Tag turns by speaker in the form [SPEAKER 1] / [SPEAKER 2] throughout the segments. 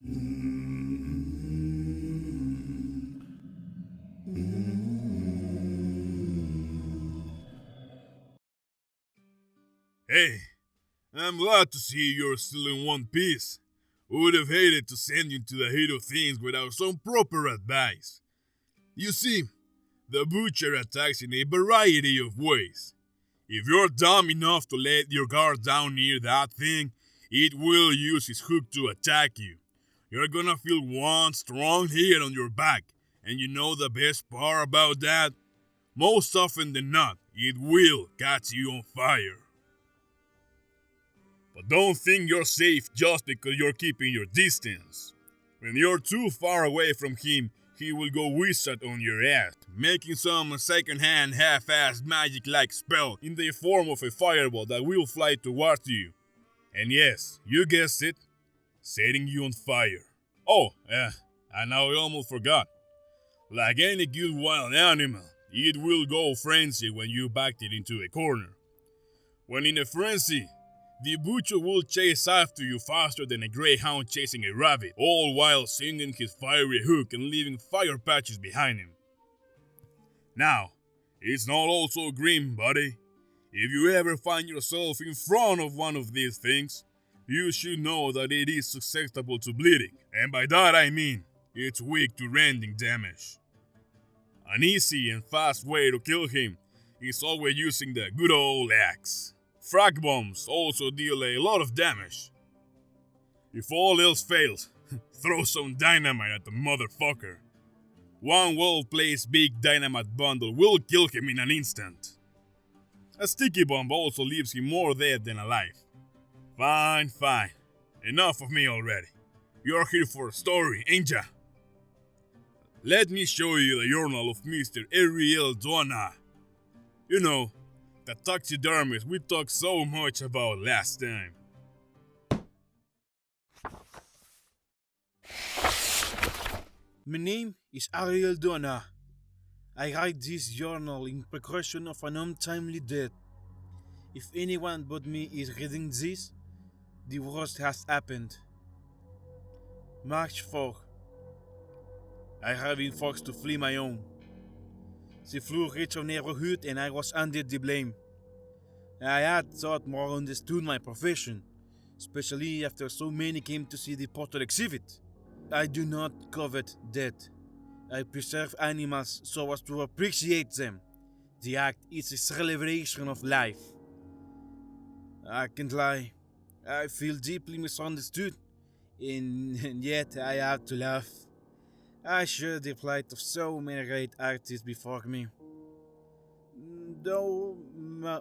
[SPEAKER 1] Hey, I'm glad to see you're still in one piece. Would have hated to send you to the heat of things without some proper advice. You see, the Butcher attacks in a variety of ways. If you're dumb enough to let your guard down near that thing, it will use its hook to attack you. You're gonna feel one strong hit on your back, and you know the best part about that? Most often than not, it will catch you on fire. But don't think you're safe just because you're keeping your distance. When you're too far away from him, he will go wizard on your ass, making some second-hand half-assed magic-like spell in the form of a fireball that will fly towards you. And yes, you guessed it, setting you on fire. Oh, and I almost forgot. Like any good wild animal, it will go frenzy when you backed it into a corner. When in a frenzy, the butcher will chase after you faster than a greyhound chasing a rabbit, all while swinging his fiery hook and leaving fire patches behind him. Now, it's not all so grim, buddy. If you ever find yourself in front of one of these things, you should know that it is susceptible to bleeding, and by that I mean it's weak to rending damage. An easy and fast way to kill him is always using the good old axe. Frag bombs also deal a lot of damage. If all else fails, throw some dynamite at the motherfucker. One well-placed big dynamite bundle will kill him in an instant. A sticky bomb also leaves him more dead than alive. Fine. Enough of me already. You're here for a story, ain't ya? Let me show you the journal of Mr. Ariel Donna. You know, the taxidermist we talked so much about last time.
[SPEAKER 2] My name is Ariel Donna. I write this journal in precaution of an untimely death. If anyone but me is reading this, the worst has happened. March 4. I have been forced to flee my own. The flu reached our neighborhood and I was under the blame. I had thought more understood my profession, especially after so many came to see the portal exhibit. I do not covet death. I preserve animals so as to appreciate them. The act is a celebration of life. I can't lie. I feel deeply misunderstood, and yet I have to laugh. I share the plight of so many great artists before me. Though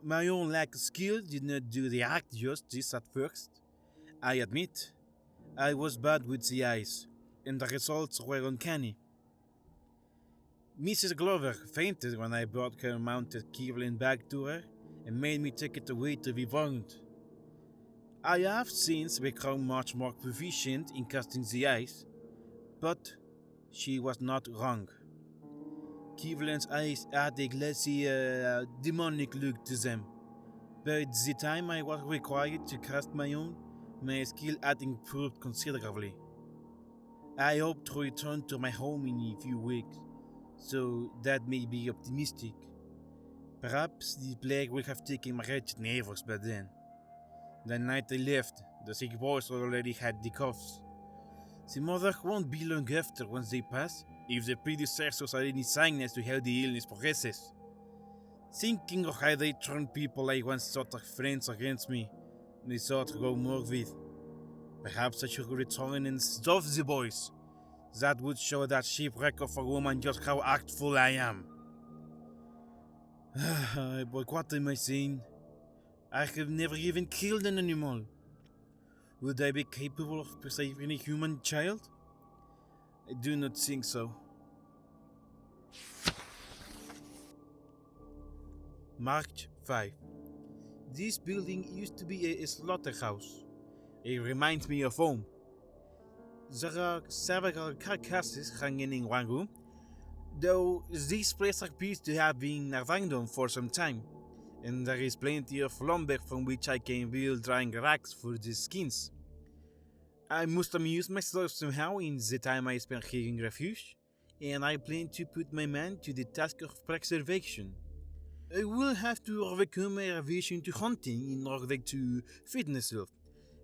[SPEAKER 2] my own lack of skill did not do the act justice at first, I admit I was bad with the eyes, and the results were uncanny. Mrs. Glover fainted when I brought her mounted Kevlin back to her and made me take it away to be warmed. I have since become much more proficient in casting the eyes, but she was not wrong. Kevlin's eyes had a glassy, demonic look to them, but the time I was required to cast my own, my skill had improved considerably. I hope to return to my home in a few weeks, so that may be optimistic. Perhaps the plague will have taken my wretched neighbors by then. The night I left, the sick boys already had the coughs. The mother won't be long after once they pass, if the predecessors are any sign as to how the illness progresses. Thinking of how they turn people I once thought are friends against me, my thoughts grow morbid. Perhaps I should return and stuff the boys. That would show that shipwreck of a woman just how artful I am. But what am I saying? I have never even killed an animal. Would I be capable of saving a human child? I do not think so. March 5. This building used to be a slaughterhouse. It reminds me of home. There are several carcasses hanging in one room, though this place appears to have been abandoned for some time, and there is plenty of lumber from which I can build drying racks for the skins. I must amuse myself somehow in the time I spend here in refuge, and I plan to put my mind to the task of preservation. I will have to overcome my aversion to hunting in order to feed myself.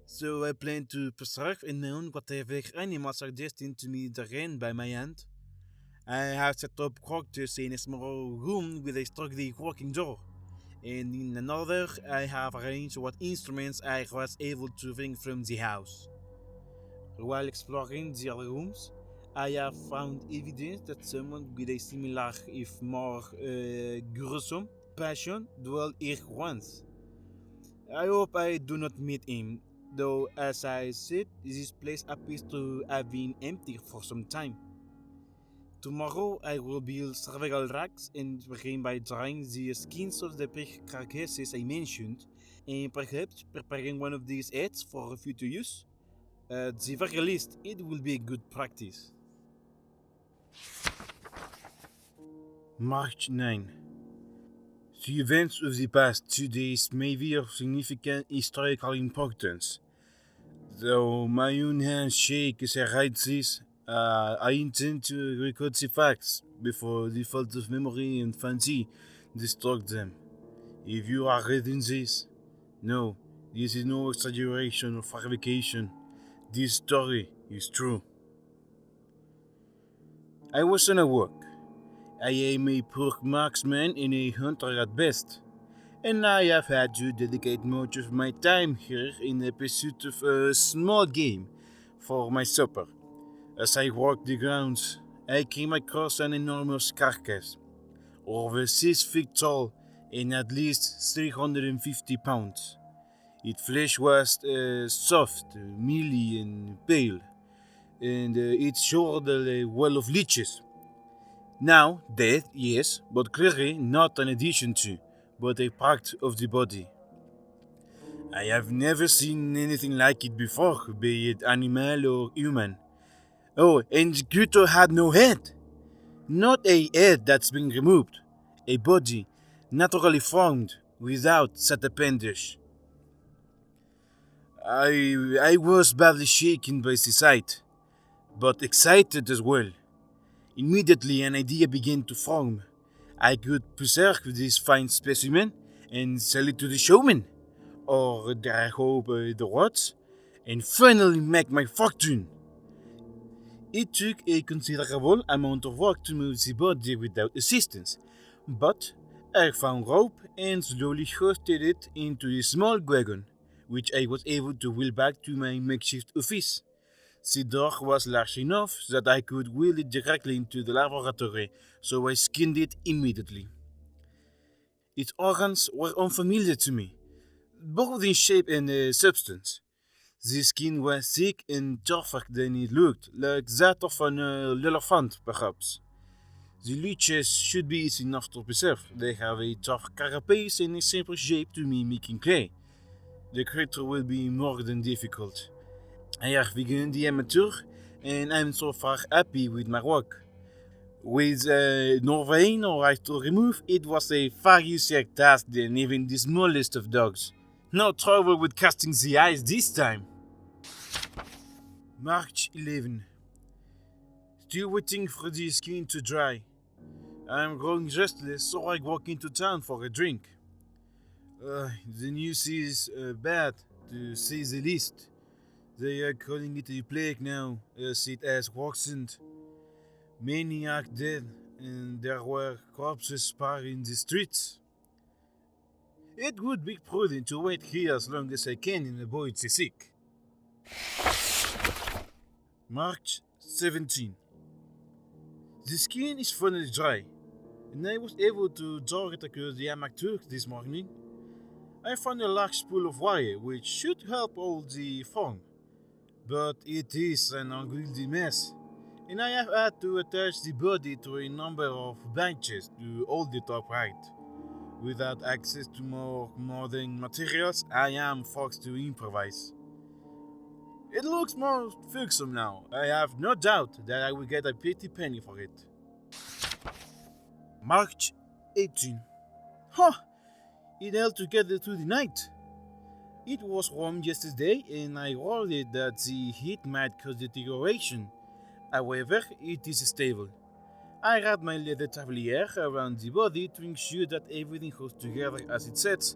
[SPEAKER 2] So I plan to preserve and own whatever animals are destined to meet their end by my hand. I have set up quarters in a small room with a strongly working door, and in another I have arranged what instruments I was able to bring from the house. While exploring the other rooms, I have found evidence that someone with a similar, if more gruesome, passion dwelled here once. I hope I do not meet him, though as I said, this place appears to have been empty for some time. Tomorrow I will build several racks and begin by drying the skins of the pig carcasses I mentioned, and perhaps preparing one of these heads for future use. At the very least, it will be a good practice. March 9. The events of the past 2 days may be of significant historical importance. Though my own hands shake as I write this, I intend to record the facts before the fault of memory and fancy distort them. If you are reading this, no, this is no exaggeration or fabrication. This story is true. I was on a walk. I am a poor marksman and a hunter at best, and I have had to dedicate much of my time here in the pursuit of a small game for my supper. As I walked the grounds, I came across an enormous carcass, over 6 feet tall and at least 350 pounds. Its flesh was soft, mealy, and pale, and it showed a well of leeches. Now, dead, yes, but clearly not an addition to, but a part of the body. I have never seen anything like it before, be it animal or human. Oh, and the creature had no head! Not a head that's been removed, a body naturally formed without such appendage. I was badly shaken by the sight, but excited as well. Immediately an idea began to form. I could preserve this fine specimen and sell it to the showman, or I hope the rods, and finally make my fortune. It took a considerable amount of work to move the body without assistance, but I found rope and slowly hoisted it into a small wagon, which I was able to wheel back to my makeshift office. The door was large enough that I could wheel it directly into the laboratory, so I skinned it immediately. Its organs were unfamiliar to me, both in shape and substance. The skin was thick and tougher than it looked, like that of an elephant, perhaps. The leeches should be easy enough to preserve. They have a tough carapace and a simple shape to mimicking clay. The creature will be more than difficult. I have begun the amateur, and I'm so far happy with my work. With no vein or eye to remove, it was a far easier task than even the smallest of dogs. No trouble with casting the eyes this time. March 11. Still waiting for the skin to dry. I'm growing restless, so I walk into town for a drink. The news is bad, to say the least. They are calling it a plague now, as it has worsened. Many are dead, and there were corpses sparse in the streets. It would be prudent to wait here as long as I can and avoid the sick. March 17. The skin is finally dry, and I was able to draw it across the amateur this morning. I found a large spool of wire which should help hold the form, but it is an unwieldy mess, and I have had to attach the body to a number of benches to hold it upright. Without access to more modern materials, I am forced to improvise. It looks more fearsome now. I have no doubt that I will get a pretty penny for it. March 18. Huh! It held together through the night. It was warm yesterday, and I worried that the heat might cause deterioration. However, it is stable. I wrap my leather tablier around the body to ensure that everything holds together as it sets,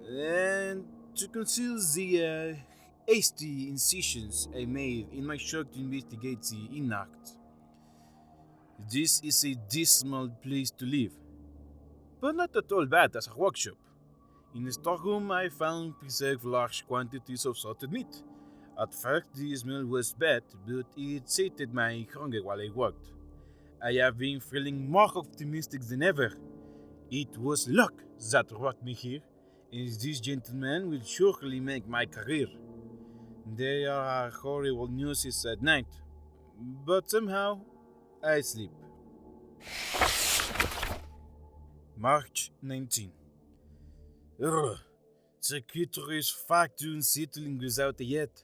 [SPEAKER 2] and to conceal the hasty incisions I made in my shirt to investigate the inact. This is a dismal place to live, but not at all bad as a workshop. In the storeroom, I found preserved large quantities of salted meat. At first, the smell was bad, but it sated my hunger while I worked. I have been feeling more optimistic than ever. It was luck that brought me here, and this gentleman will surely make my career. There are horrible news at night, but somehow I sleep. March 19. Ugh, the creature is far too unsettling without a yet.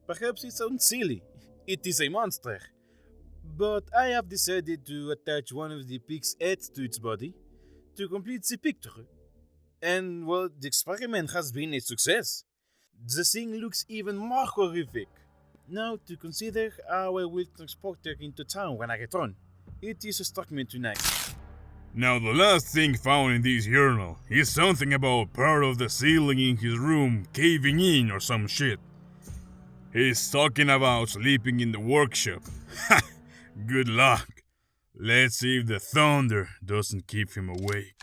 [SPEAKER 2] Perhaps it sounds silly. It is a monster. But I have decided to attach one of the pig's heads to its body to complete the picture. And well, the experiment has been a success. The thing looks even more horrific. Now to consider how I will transport her into town when I return. It is struck me tonight.
[SPEAKER 1] Now the last thing found in this journal is something about part of the ceiling in his room caving in or some shit. He's talking about sleeping in the workshop. Ha! Good luck. Let's see if the thunder doesn't keep him awake.